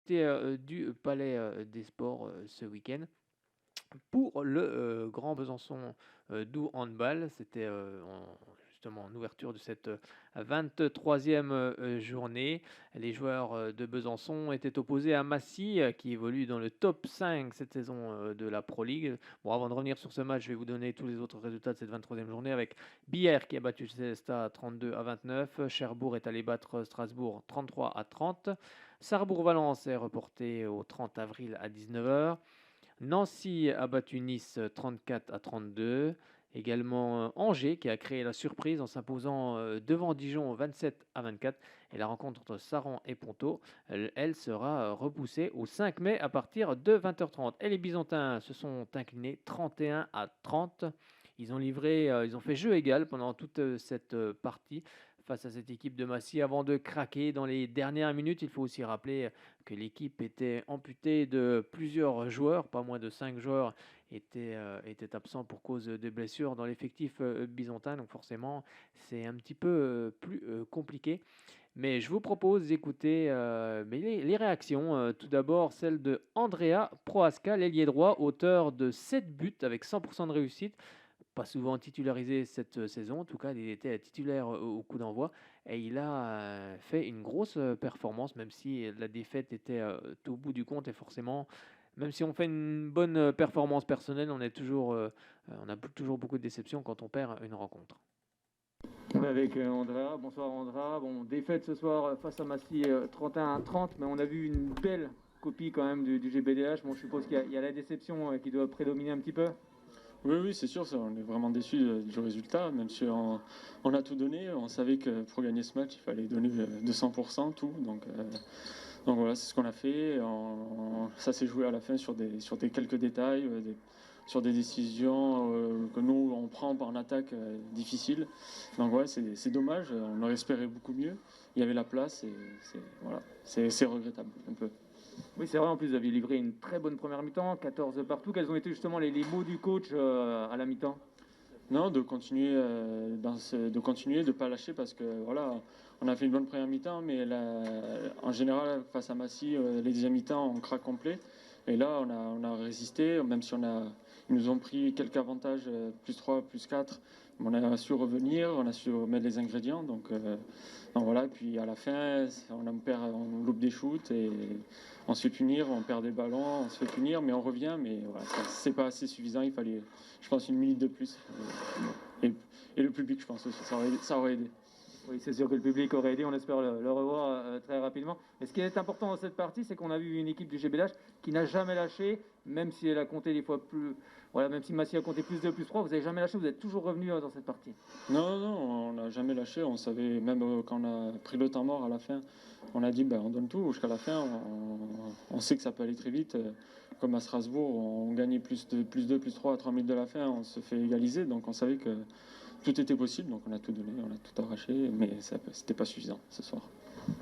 côté du Palais des Sports ce week-end pour le Grand Besançon Doux Handball. C'était justement en ouverture de cette 23e journée. Les joueurs de Besançon étaient opposés à Massy qui évolue dans le top 5 cette saison de la Pro League. Bon, avant de revenir sur ce match, je vais vous donner tous les autres résultats de cette 23e journée avec Billère qui a battu Célestat 32-29. Cherbourg est allé battre Strasbourg 33-30. Sarrebourg-Valence est reporté au 30 avril à 19h. Nancy a battu Nice 34-32. Également Angers qui a créé la surprise en s'imposant devant Dijon 27-24. Et la rencontre entre Saran et Ponto, elle sera repoussée au 5 mai à partir de 20h30. Et les Byzantins se sont inclinés 31-30. Ils ont fait jeu égal pendant toute cette partie face à cette équipe de Massy avant de craquer dans les dernières minutes. Il faut aussi rappeler que l'équipe était amputée de plusieurs joueurs, pas moins de 5 joueurs étaient absents pour cause de blessures dans l'effectif byzantin, donc forcément c'est un petit peu plus compliqué. Mais je vous propose d'écouter les réactions. Tout d'abord celle de Andrea Proasca, l'ailier droit, auteur de 7 buts avec 100% de réussite. Pas souvent titularisé cette saison, en tout cas il était titulaire au coup d'envoi et il a fait une grosse performance, même si la défaite était au bout du compte. Et forcément, même si on fait une bonne performance personnelle, on a toujours beaucoup de déceptions quand on perd une rencontre. On est avec Andrea. Bonsoir Andrea. Bon, défaite ce soir face à Massy 31-30, mais on a vu une belle copie quand même du GBDH. Bon, je suppose qu'il y a la déception qui doit prédominer un petit peu. Oui, c'est sûr, on est vraiment déçus du résultat, même si on a tout donné. On savait que pour gagner ce match, il fallait donner 200% tout. Donc voilà, c'est ce qu'on a fait. Ça s'est joué à la fin sur des quelques détails, sur des décisions que nous, on prend en attaque difficile. Donc ouais, c'est dommage. On aurait espéré beaucoup mieux. Il y avait la place et c'est regrettable un peu. Oui, c'est vrai, en plus, vous aviez livré une très bonne première mi-temps, 14 partout. Quels ont été justement les mots du coach à la mi-temps? Non, de continuer, de ne pas lâcher parce que voilà, on a fait une bonne première mi-temps, mais en général, face à Massy, les deuxièmes mi-temps, on craque complet. Et là, on a résisté, même si ils nous ont pris quelques avantages, plus 3, plus 4. On a su revenir, on a su mettre les ingrédients. Donc voilà, et puis à la fin, on loupe des shoots et on se fait punir, on perd des ballons, on se fait punir, mais on revient. Mais voilà, c'est pas assez suffisant, il fallait, je pense, une minute de plus. Et le public, je pense aussi, ça aurait aidé. Oui, c'est sûr que le public aurait aidé, on espère le revoir très rapidement. Mais ce qui est important dans cette partie, c'est qu'on a vu une équipe du GBLH qui n'a jamais lâché, même si elle a compté des fois plus. Voilà, même si Massy a compté plus 2, plus 3, vous n'avez jamais lâché, vous êtes toujours revenu dans cette partie. Non, on n'a jamais lâché. On savait, même quand on a pris le temps mort à la fin, on a dit on donne tout jusqu'à la fin. On sait que ça peut aller très vite. Comme à Strasbourg, on gagnait plus 2, plus 3 à 3 minutes de la fin, on se fait égaliser. Donc on savait que tout était possible. Donc on a tout donné, on a tout arraché, mais c'était pas suffisant ce soir.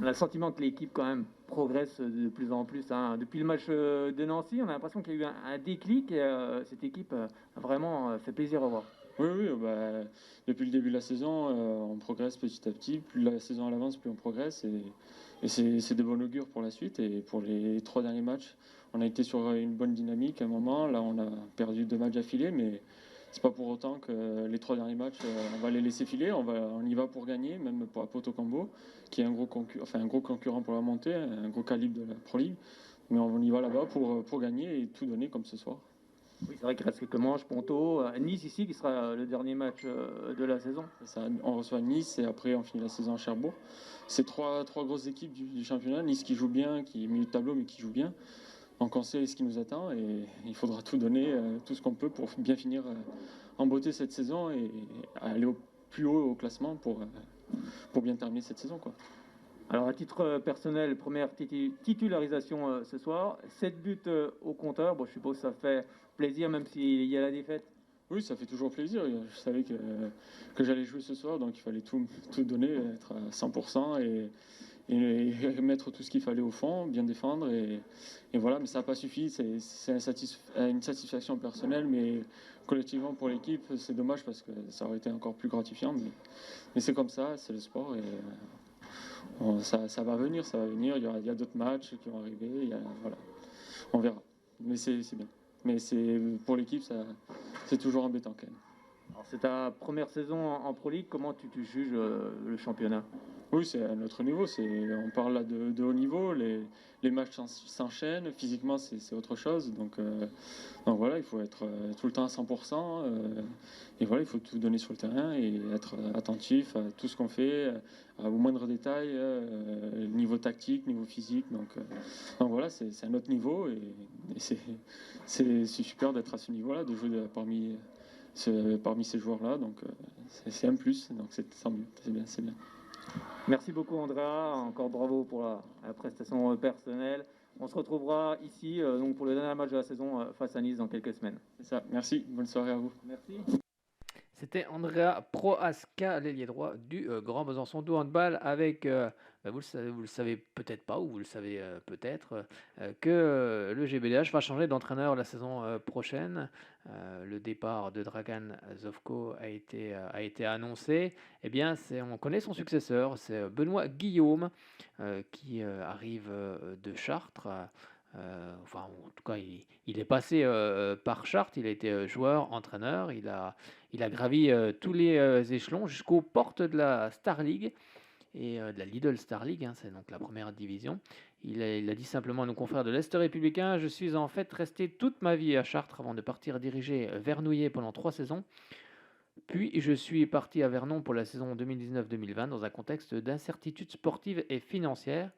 On a le sentiment que l'équipe quand même progresse de plus en plus. Hein. Depuis le match de Nancy, on a l'impression qu'il y a eu un déclic et cette équipe a vraiment fait plaisir à voir. Oui, depuis le début de la saison, on progresse petit à petit. Plus la saison avance, plus on progresse. Et c'est de bon augure pour la suite. Et pour les 3 derniers matchs, on a été sur une bonne dynamique à un moment. Là, on a perdu 2 matchs d'affilée, mais c'est pas pour autant que les 3 derniers matchs, on va les laisser filer. On y va pour gagner, même pour Poto Combo, qui est un gros concurrent pour la montée, un gros calibre de la Pro League. Mais on y va là-bas pour gagner et tout donner comme ce soir. Oui, c'est vrai qu'il reste quelques manches, Ponto, Nice ici qui sera le dernier match de la saison. On reçoit Nice et après on finit la saison à Cherbourg. C'est trois grosses équipes du championnat. Nice qui joue bien, qui est milieu de tableau mais qui joue bien. Donc on sait ce qui nous attend et il faudra tout donner, tout ce qu'on peut pour bien finir en beauté cette saison et aller au plus haut au classement pour bien terminer cette saison, quoi. Alors à titre personnel, première titularisation ce soir, 7 buts au compteur. Bon, je suppose que ça fait plaisir même s'il y a la défaite. Oui, ça fait toujours plaisir. Je savais que j'allais jouer ce soir, donc il fallait tout donner, être à 100% et mettre tout ce qu'il fallait au fond, bien défendre. Et voilà, mais ça n'a pas suffi. C'est une satisfaction personnelle, mais collectivement pour l'équipe, c'est dommage parce que ça aurait été encore plus gratifiant. Mais c'est comme ça, c'est le sport. ça va venir, il y a d'autres matchs qui vont arriver, voilà, on verra. Mais c'est bien. Mais pour l'équipe, c'est toujours embêtant quand même. Alors, c'est ta première saison en Pro League, comment tu juges le championnat? Oui, c'est à notre niveau. On parle là de haut niveau. Les matchs s'enchaînent. Physiquement, c'est autre chose. Donc voilà, il faut être tout le temps à 100%. Et voilà, il faut tout donner sur le terrain et être attentif à tout ce qu'on fait, au moindre détail, niveau tactique, niveau physique. Donc voilà, c'est un autre niveau et c'est super d'être à ce niveau-là, de jouer parmi ces joueurs-là. Donc c'est un plus. Donc c'est mieux. C'est bien. Merci beaucoup Andrea, encore bravo pour la prestation personnelle. On se retrouvera ici donc pour le dernier match de la saison face à Nice dans quelques semaines. C'est ça, merci, bonne soirée à vous. Merci. C'était Andrea Prohaska, l'ailier droit du Grand Besançon de handball, avec, vous le savez peut-être pas, ou vous le savez peut-être, que le GBDH va changer d'entraîneur la saison prochaine. Le départ de Dragan Zovko a été annoncé. Eh bien, on connaît son successeur, c'est Benoît Guillaume, qui arrive de Chartres. Enfin, en tout cas, il est passé par Chartres, il a été joueur, entraîneur, il a gravi tous les échelons jusqu'aux portes de la Star League et de la Lidl Star League, hein, c'est donc la première division. Il a dit simplement à nos confrères de l'Est républicain: je suis en fait resté toute ma vie à Chartres avant de partir diriger Vernouillet pendant 3 saisons. Puis je suis parti à Vernon pour la saison 2019-2020 dans un contexte d'incertitude sportive et financière.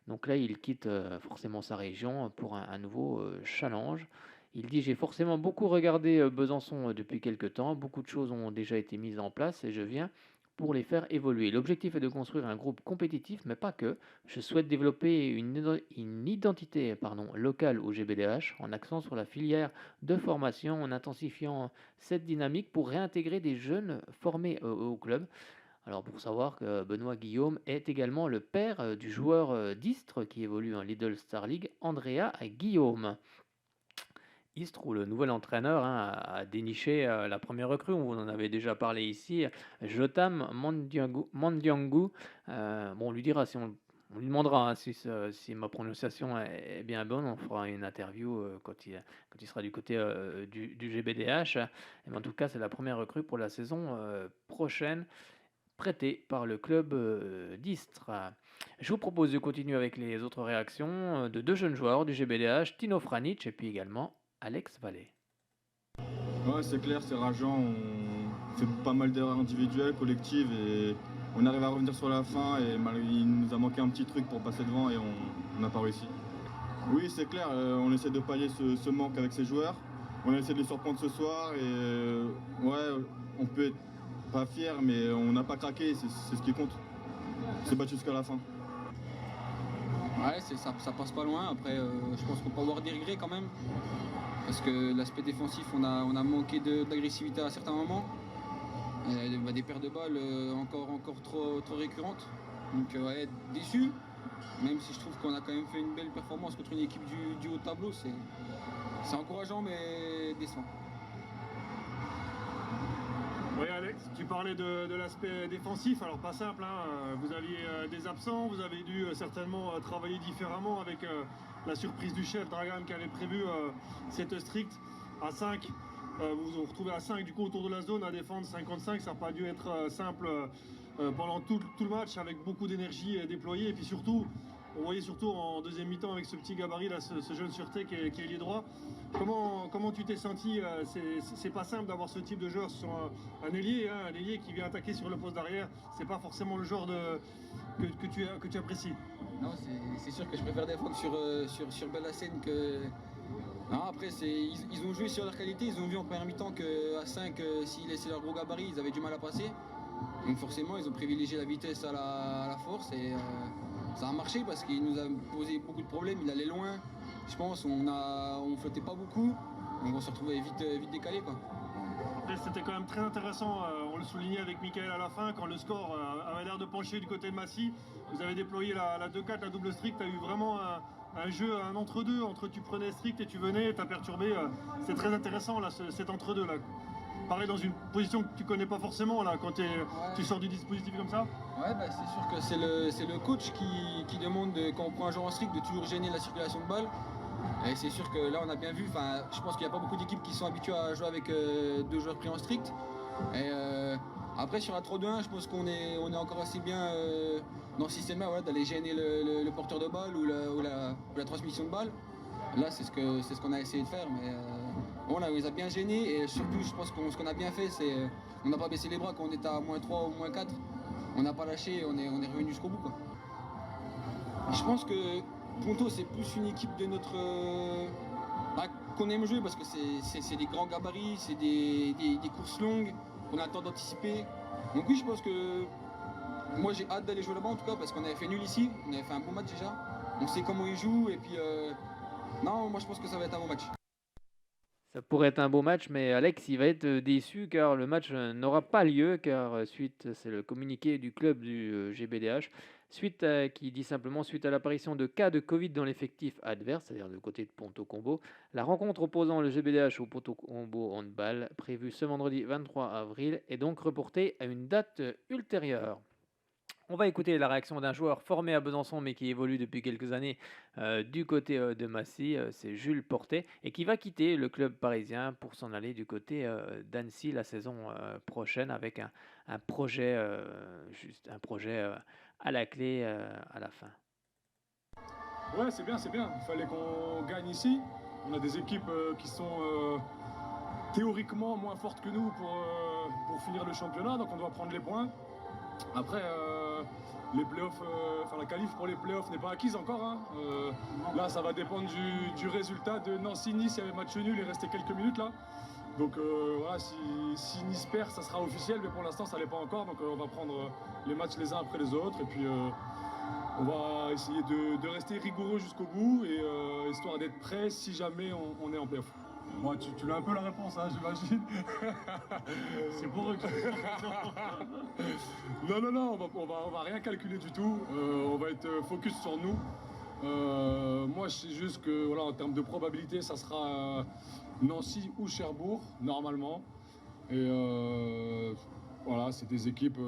Donc là, il quitte forcément sa région pour un nouveau challenge. Il dit: j'ai forcément beaucoup regardé Besançon depuis quelques temps, beaucoup de choses ont déjà été mises en place et je viens pour les faire évoluer. L'objectif est de construire un groupe compétitif, mais pas que. Je souhaite développer une identité locale au GBDH, en accent sur la filière de formation, en intensifiant cette dynamique pour réintégrer des jeunes formés au club. Alors pour savoir que Benoît Guillaume est également le père du joueur d'Istres qui évolue en Lidl Star League, Andrea Guillaume. Istres, où le nouvel entraîneur a déniché la première recrue, on vous en avait déjà parlé ici, Jotam Mandiangou. On lui dira on lui demandera si ma prononciation est bien bonne. On fera une interview quand il sera du côté du GBDH. Mais en tout cas, c'est la première recrue pour la saison prochaine, prêté par le club d'Istres. Je vous propose de continuer avec les autres réactions de 2 jeunes joueurs du GBDH, Tino Franic et puis également Alex Vallée. Ouais, c'est clair, c'est rageant. On fait pas mal d'erreurs individuelles, collectives et on arrive à revenir sur la fin et il nous a manqué un petit truc pour passer devant et on n'a pas réussi. Oui, c'est clair, on essaie de pallier ce manque avec ces joueurs. On a essayé de les surprendre ce soir et ouais, on peut être pas fier, mais on n'a pas craqué, c'est ce qui compte. On s'est battu jusqu'à la fin. Ouais, ça passe pas loin. Après, je pense qu'on peut avoir des regrets quand même. Parce que l'aspect défensif, on a manqué d'agressivité à certains moments. Des paires de balles encore trop récurrentes. Donc ouais, déçu. Même si je trouve qu'on a quand même fait une belle performance contre une équipe du haut de tableau. C'est encourageant mais décevant. Oui Alex, tu parlais de l'aspect défensif, alors pas simple, hein. Vous aviez des absents, vous avez dû certainement travailler différemment avec la surprise du chef Dragan qui avait prévu cette strict à 5. Vous vous retrouvez à 5 du coup autour de la zone à défendre 55, ça n'a pas dû être simple pendant tout le match avec beaucoup d'énergie déployée et puis surtout, on voyait surtout en deuxième mi-temps avec ce petit gabarit là, ce jeune sûreté qui est ailier droit. Comment tu t'es senti? C'est pas simple d'avoir ce type de joueur sur un ailier, hein, un ailier qui vient attaquer sur le poste d'arrière. C'est pas forcément le genre que tu apprécies. Non, c'est sûr que je préfère défendre sur Bellassène que. Non, après, ils ont joué sur leur qualité. Ils ont vu en première mi-temps qu'à 5, s'ils laissaient leur gros gabarit, ils avaient du mal à passer. Donc forcément, ils ont privilégié la vitesse à la force et ça a marché parce qu'il nous a posé beaucoup de problèmes. Il allait loin. Je pense on flottait pas beaucoup, donc on se retrouvait vite décalé quoi. C'était quand même très intéressant, on le soulignait avec Mickaël à la fin, quand le score avait l'air de pencher du côté de Massy. Vous avez déployé la 2-4, la double strict, tu as eu vraiment un jeu, un entre-deux, entre tu prenais strict et tu venais, tu as perturbé. C'est très intéressant là, cet entre-deux là. pareil dans une position que tu connais pas forcément là, quand tu sors du dispositif comme ça. Ouais, bah, c'est sûr que c'est le coach qui demande, quand on prend un joueur en strict, de toujours gêner la circulation de balle. Et c'est sûr que là, on a bien vu, je pense qu'il n'y a pas beaucoup d'équipes qui sont habituées à jouer avec 2 joueurs pris en strict. Et après, sur la 3-2-1, je pense qu'on est encore assez bien dans ce système-là, voilà, d'aller gêner le porteur de balle ou la transmission de balle. Là, c'est ce qu'on a essayé de faire, mais on les a bien gênés. Et surtout, je pense que ce qu'on a bien fait, c'est on n'a pas baissé les bras quand on était à -3 ou -4. On n'a pas lâché, on est revenu jusqu'au bout, quoi. Je pense que Ponto, c'est plus une équipe de notre qu'on aime jouer parce que c'est des grands gabarits, c'est des courses longues, on a le temps d'anticiper. Donc oui, je pense que moi j'ai hâte d'aller jouer là-bas en tout cas parce qu'on avait fait nul ici, on avait fait un bon match déjà. On sait comment ils jouent et puis non, moi je pense que ça va être un bon match. Ça pourrait être un beau match, mais Alex, il va être déçu car le match n'aura pas lieu, car c'est le communiqué du club du GBDH, qui dit simplement suite à l'apparition de cas de Covid dans l'effectif adverse, c'est-à-dire du côté de Ponto Combo, la rencontre opposant le GBDH au Ponto Combo handball, prévue ce vendredi 23 avril, est donc reportée à une date ultérieure. On va écouter la réaction d'un joueur formé à Besançon mais qui évolue depuis quelques années du côté de Massy, c'est Jules Portet, et qui va quitter le club parisien pour s'en aller du côté d'Annecy la saison prochaine avec un projet, à la clé à la fin. Ouais, c'est bien, il fallait qu'on gagne ici. On a des équipes qui sont théoriquement moins fortes que nous pour finir le championnat, donc on doit prendre les points. Après, les playoffs, la qualif pour les playoffs n'est pas acquise encore. Hein. Là, ça va dépendre du résultat de Nancy-Nice. Il y avait match nul, il restait quelques minutes là. Donc voilà, si Nice perd, ça sera officiel, mais pour l'instant, ça l'est pas encore. Donc on va prendre les matchs les uns après les autres. Et puis on va essayer de rester rigoureux jusqu'au bout, et histoire d'être prêt si jamais on est en playoff. Moi, tu l'as un peu la réponse, hein, j'imagine. C'est pour eux que Non, on va rien calculer du tout. On va être focus sur nous. Moi, je sais juste que voilà, en termes de probabilité, ça sera Nancy ou Cherbourg, normalement. Et voilà, c'est des équipes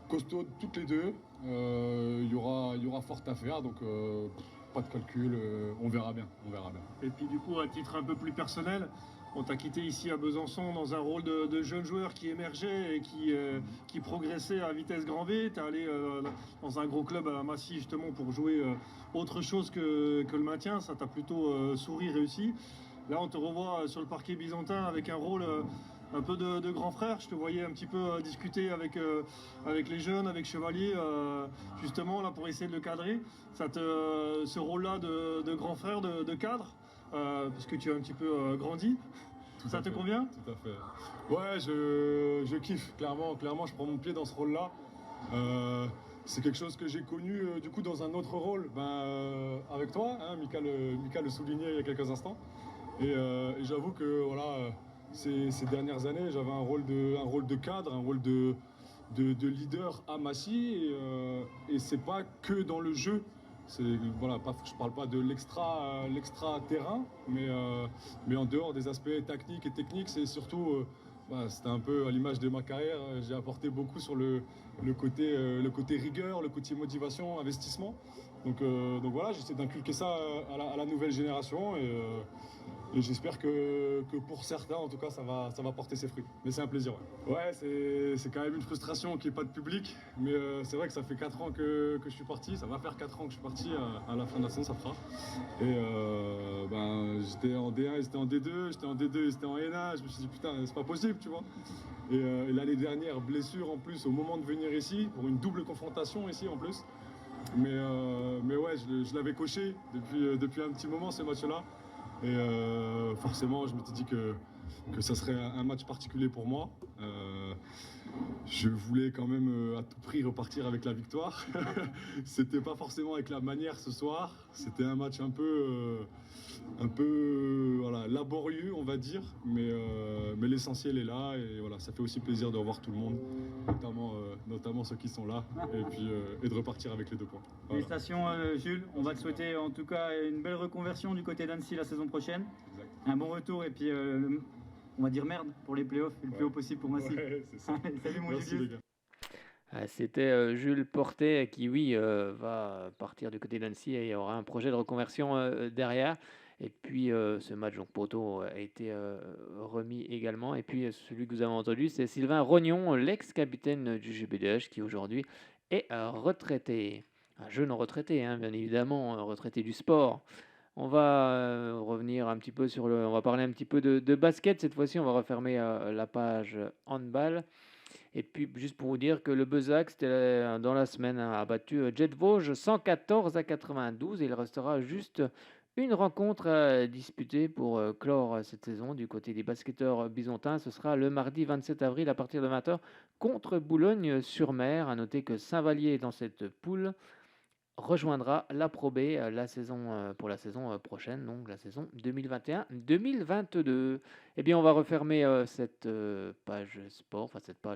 costaudes toutes les deux. Il y aura fort à faire, donc pas de calcul, on verra bien. Et puis du coup, à titre un peu plus personnel, on t'a quitté ici à Besançon dans un rôle de jeune joueur qui émergeait et qui progressait à vitesse grand V. Tu es allé dans un gros club à Massy justement pour jouer autre chose que le maintien. Ça t'a plutôt souri, réussi. Là, on te revoit sur le parquet byzantin avec un rôle un peu de grand frère. Je te voyais un petit peu discuter avec les jeunes, avec Chevalier, justement là pour essayer de le cadrer. Ce rôle-là de grand frère, de cadre, parce que tu as un petit peu grandi. Ça te convient ? Tout à fait. Ouais, je kiffe, clairement, je prends mon pied dans ce rôle-là. C'est quelque chose que j'ai connu du coup dans un autre rôle, avec toi, hein, Mika le soulignait il y a quelques instants. Et j'avoue que voilà, ces dernières années, j'avais un rôle de cadre, un rôle de leader à Massy, et c'est pas que dans le jeu. Voilà, je parle pas de l'extra terrain, mais en dehors des aspects tactiques et techniques, c'est surtout, c'était un peu à l'image de ma carrière, j'ai apporté beaucoup sur le côté rigueur, le côté motivation, investissement. Donc voilà, j'essaie d'inculquer ça à la nouvelle génération, et j'espère que pour certains, en tout cas, ça va porter ses fruits. Mais c'est un plaisir. Ouais, c'est quand même une frustration qu'il n'y ait pas de public, mais c'est vrai que ça fait 4 ans que je suis parti. Ça va faire 4 ans que je suis parti, à la fin de la saison, ça fera. Et j'étais en D1, j'étais en D2, j'étais en D2, j'étais en N1. Je me suis dit, putain, c'est pas possible, tu vois. Et l'année dernière, blessure en plus au moment de venir ici, pour une double confrontation ici en plus. Mais ouais, je l'avais coché depuis un petit moment, ce match-là. Et forcément, je m'étais dit que ça serait un match particulier pour moi. Je voulais quand même à tout prix repartir avec la victoire. C'était pas forcément avec la manière ce soir. C'était un match un peu voilà, laborieux, on va dire. Mais l'essentiel est là, et voilà, ça fait aussi plaisir de revoir tout le monde, notamment ceux qui sont là, et de repartir avec les 2 points. Voilà. Félicitations Jules, on va te souhaiter en tout cas une belle reconversion du côté d'Annecy la saison prochaine. Exact. Un bon retour, et puis on va dire merde pour les playoffs, le plus haut possible pour Massy. Ouais, c'est ça. Salut mon Merci Julius. les gars. C'était Jules Portet qui, oui, va partir du côté d'Annecy et il y aura un projet de reconversion derrière. Et puis ce match, donc Porto, a été remis également. Et puis celui que vous avez entendu, c'est Sylvain Rognon, l'ex-capitaine du GBDH, qui aujourd'hui est retraité. Un jeune retraité, hein, bien évidemment, retraité du sport. On va revenir un petit peu on va parler un petit peu de basket. Cette fois-ci, on va refermer la page handball. Et puis, juste pour vous dire que le Bezac, c'était dans la semaine, a battu Jet Vosges 114-92. Et il restera juste une rencontre à disputer pour clore cette saison du côté des basketteurs byzantins. Ce sera le mardi 27 avril à partir de 20h contre Boulogne-sur-Mer. À noter que Saint-Vallier, dans cette poule, rejoindra la Pro B pour la saison prochaine, donc la saison 2021-2022. Eh bien, on va refermer cette page sport, enfin cette page